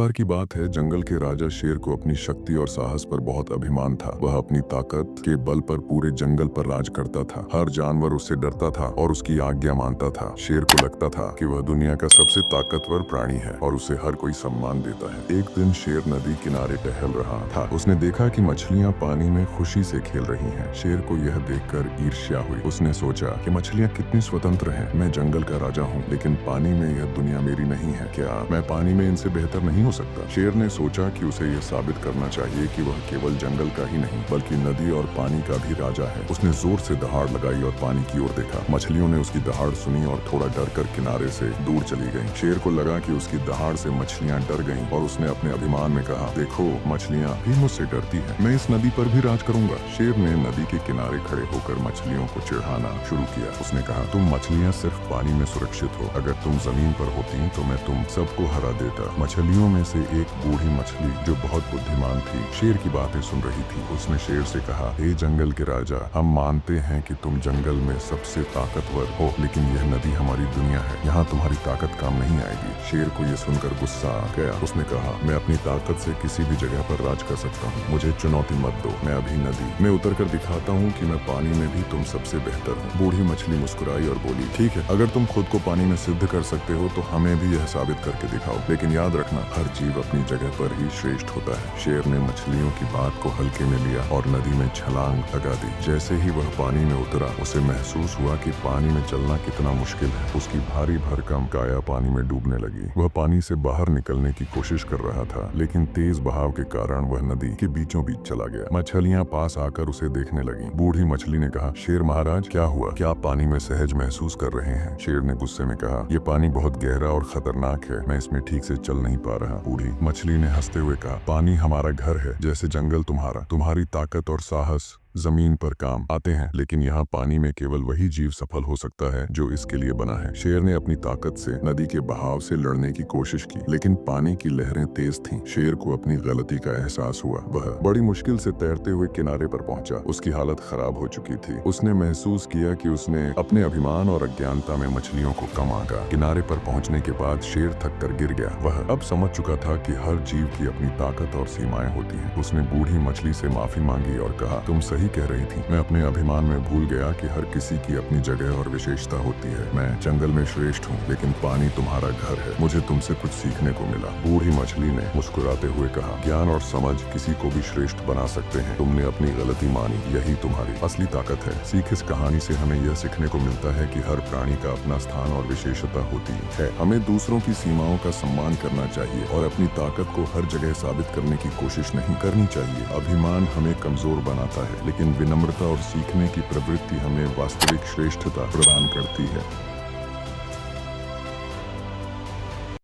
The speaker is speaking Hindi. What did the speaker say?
बार की बात है, जंगल के राजा शेर को अपनी शक्ति और साहस पर बहुत अभिमान था। वह अपनी ताकत के बल पर पूरे जंगल पर राज करता था। हर जानवर उससे डरता था और उसकी आज्ञा मानता था। शेर को लगता था कि वह दुनिया का सबसे ताकतवर प्राणी है और उसे हर कोई सम्मान देता है। एक दिन शेर नदी किनारे टहल रहा था। उसने देखा कि मछलियां पानी में खुशी से खेल रही हैं। शेर को यह देखकर ईर्ष्या हुई। उसने सोचा कि मछलियां कितनी स्वतंत्र हैं। मैं जंगल का राजा हूँ, लेकिन पानी में यह दुनिया मेरी नहीं है। क्या मैं पानी में इनसे बेहतर नहीं हो सकता? शेर ने सोचा कि उसे यह साबित करना चाहिए कि वह केवल जंगल का ही नहीं बल्कि नदी और पानी का भी राजा है। उसने जोर से दहाड़ लगाई और पानी की ओर देखा। मछलियों ने उसकी दहाड़ सुनी और थोड़ा डरकर किनारे से दूर चली गईं। शेर को लगा कि उसकी दहाड़ से मछलियां डर गईं और उसने अपने अभिमान में कहा, देखो, मछलियां भी मुझसे डरती हैं। मैं इस नदी पर भी राज करूंगा। शेर ने नदी के किनारे खड़े होकर मछलियों को चिढ़ाना शुरू किया। उसने कहा, तुम मछलियां सिर्फ पानी में सुरक्षित हो। अगर तुम जमीन पर होती तो मैं तुम सबको हरा देता। मछलियों में से एक बूढ़ी मछली जो बहुत बुद्धिमान थी शेर की बातें सुन रही थी। उसने शेर से कहा, हे जंगल के राजा, हम मानते हैं कि तुम जंगल में सबसे ताकतवर हो, लेकिन यह नदी हमारी दुनिया है। यहाँ तुम्हारी ताकत काम नहीं आएगी। शेर को यह सुनकर गुस्सा आ गया। उसने कहा, मैं अपनी ताकत से किसी भी जगह पर राज कर सकता हूँ। मुझे चुनौती मत दो। मैं अभी नदी में उतर कर दिखाता हूँ कि मैं पानी में भी तुम सबसे बेहतर हूँ। बूढ़ी मछली मुस्कुराई और बोली, ठीक है, अगर तुम खुद को पानी में सिद्ध कर सकते हो तो हमें भी यह साबित करके दिखाओ, लेकिन याद रखना, हर जीव अपनी जगह पर ही श्रेष्ठ होता है। शेर ने मछलियों की बात को हल्के में लिया और नदी में छलांग लगा दी। जैसे ही वह पानी में उतरा, उसे महसूस हुआ कि पानी में चलना कितना मुश्किल है। उसकी भारी भरकम काया पानी में डूबने लगी। वह पानी से बाहर निकलने की कोशिश कर रहा था, लेकिन तेज बहाव के कारण वह नदी के बीचों बीच चला गया। मछलियां पास आकर उसे देखने लगी। बूढ़ी मछली ने कहा, शेर महाराज, क्या हुआ? क्या आप पानी में सहज महसूस कर रहे हैं? शेर ने गुस्से में कहा, यह पानी बहुत गहरा और खतरनाक है। मैं इसमें ठीक से चल नहीं पा रहा। बूढ़ी मछली ने हंसते हुए कहा, पानी हमारा घर है, जैसे जंगल तुम्हारा। तुम्हारी ताकत और साहस जमीन पर काम आते हैं, लेकिन यहाँ पानी में केवल वही जीव सफल हो सकता है जो इसके लिए बना है। शेर ने अपनी ताकत से नदी के बहाव से लड़ने की कोशिश की, लेकिन पानी की लहरें तेज थीं। शेर को अपनी गलती का एहसास हुआ। वह बड़ी मुश्किल से तैरते हुए किनारे पर पहुंचा। उसकी हालत खराब हो चुकी थी। उसने महसूस किया कि उसने अपने अभिमान और अज्ञानता में मछलियों को कम आंका। किनारे पर पहुंचने के बाद शेर थक कर गिर गया। वह अब समझ चुका था कि हर जीव की अपनी ताकत और सीमाएं होती हैं। उसने बूढ़ी मछली से माफी मांगी और कहा, तुम सही कह रही थी। मैं अपने अभिमान में भूल गया कि हर किसी की अपनी जगह और विशेषता होती है। मैं जंगल में श्रेष्ठ हूँ, लेकिन पानी तुम्हारा घर है। मुझे तुमसे कुछ सीखने को मिला। बूढ़ी मछली ने मुस्कुराते हुए कहा, ज्ञान और समझ किसी को भी श्रेष्ठ बना सकते हैं। तुमने अपनी गलती मानी, यही तुम्हारी असली ताकत है। सीख इस कहानी से हमें यह सीखने को मिलता है कि हर प्राणी का अपना स्थान और विशेषता होती है। हमें दूसरों की सीमाओं का सम्मान करना चाहिए और अपनी ताकत को हर जगह साबित करने की कोशिश नहीं करनी चाहिए। अभिमान हमें कमजोर बनाता है, लेकिन विनम्रता और सीखने की प्रवृत्ति हमें वास्तविक श्रेष्ठता प्रदान करती है।